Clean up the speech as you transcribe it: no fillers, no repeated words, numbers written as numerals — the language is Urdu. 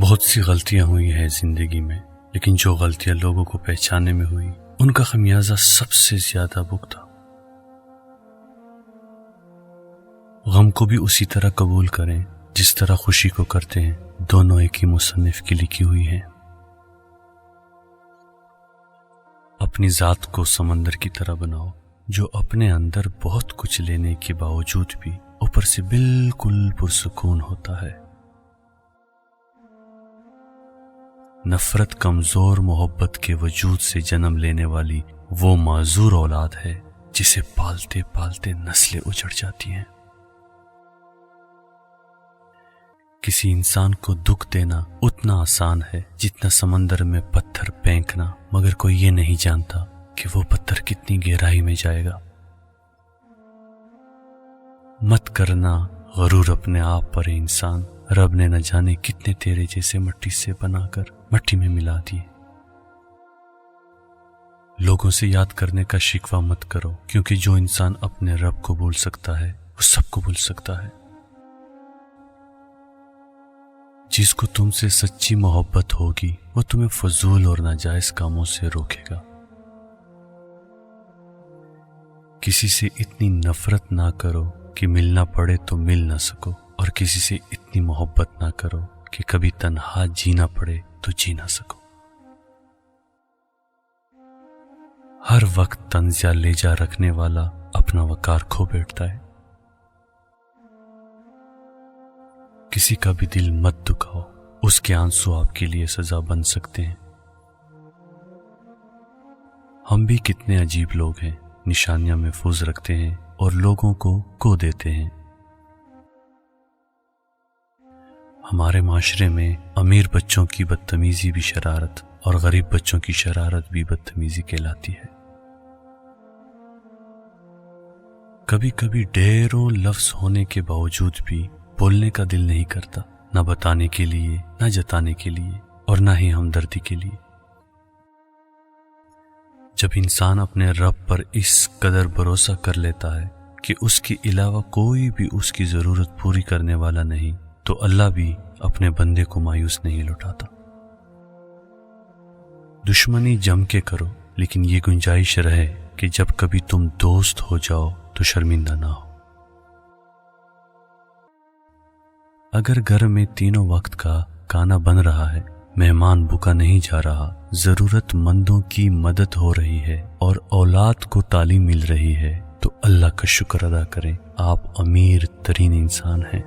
بہت سی غلطیاں ہوئی ہیں زندگی میں، لیکن جو غلطیاں لوگوں کو پہچاننے میں ہوئی ان کا خمیازہ سب سے زیادہ بھگتا۔ غم کو بھی اسی طرح قبول کریں جس طرح خوشی کو کرتے ہیں، دونوں ایک ہی مصنف کی لکھی ہوئی ہیں۔ اپنی ذات کو سمندر کی طرح بناؤ جو اپنے اندر بہت کچھ لینے کے باوجود بھی اوپر سے بالکل پرسکون ہوتا ہے۔ نفرت کمزور محبت کے وجود سے جنم لینے والی وہ معذور اولاد ہے جسے پالتے پالتے نسلیں اجڑ جاتی ہیں۔ کسی انسان کو دکھ دینا اتنا آسان ہے جتنا سمندر میں پتھر پھینکنا، مگر کوئی یہ نہیں جانتا کہ وہ پتھر کتنی گہرائی میں جائے گا۔ مت کرنا غرور اپنے آپ پر انسان، رب نے نہ جانے کتنے تیرے جیسے مٹی سے بنا کر مٹی میں ملا دیے۔ لوگوں سے یاد کرنے کا شکوہ مت کرو، کیونکہ جو انسان اپنے رب کو بھول سکتا ہے وہ سب کو بھول سکتا ہے۔ جس کو تم سے سچی محبت ہوگی وہ تمہیں فضول اور ناجائز کاموں سے روکے گا۔ کسی سے اتنی نفرت نہ کرو کہ ملنا پڑے تو مل نہ سکو، اور کسی سے اتنی محبت نہ کرو کہ کبھی تنہا جینا پڑے تو جی نہ سکو۔ ہر وقت طنز یا لہجہ رکھنے والا اپنا وقار کھو بیٹھتا ہے۔ کسی کا بھی دل مت دکھاؤ، اس کے آنسو آپ کے لیے سزا بن سکتے ہیں۔ ہم بھی کتنے عجیب لوگ ہیں، نشانیاں محفوظ رکھتے ہیں اور لوگوں کو کھو دیتے ہیں۔ ہمارے معاشرے میں امیر بچوں کی بدتمیزی بھی شرارت اور غریب بچوں کی شرارت بھی بدتمیزی کہلاتی ہے۔ کبھی کبھی ڈھیروں لفظ ہونے کے باوجود بھی بولنے کا دل نہیں کرتا، نہ بتانے کے لیے، نہ جتانے کے لیے، اور نہ ہی ہمدردی کے لیے۔ جب انسان اپنے رب پر اس قدر بھروسہ کر لیتا ہے کہ اس کے علاوہ کوئی بھی اس کی ضرورت پوری کرنے والا نہیں، تو اللہ بھی اپنے بندے کو مایوس نہیں لوٹاتا۔ دشمنی جم کے کرو، لیکن یہ گنجائش رہے کہ جب کبھی تم دوست ہو جاؤ تو شرمندہ نہ ہو۔ اگر گھر میں تینوں وقت کا کھانا بن رہا ہے، مہمان بھوکا نہیں جا رہا، ضرورت مندوں کی مدد ہو رہی ہے اور اولاد کو تعلیم مل رہی ہے، تو اللہ کا شکر ادا کریں، آپ امیر ترین انسان ہیں۔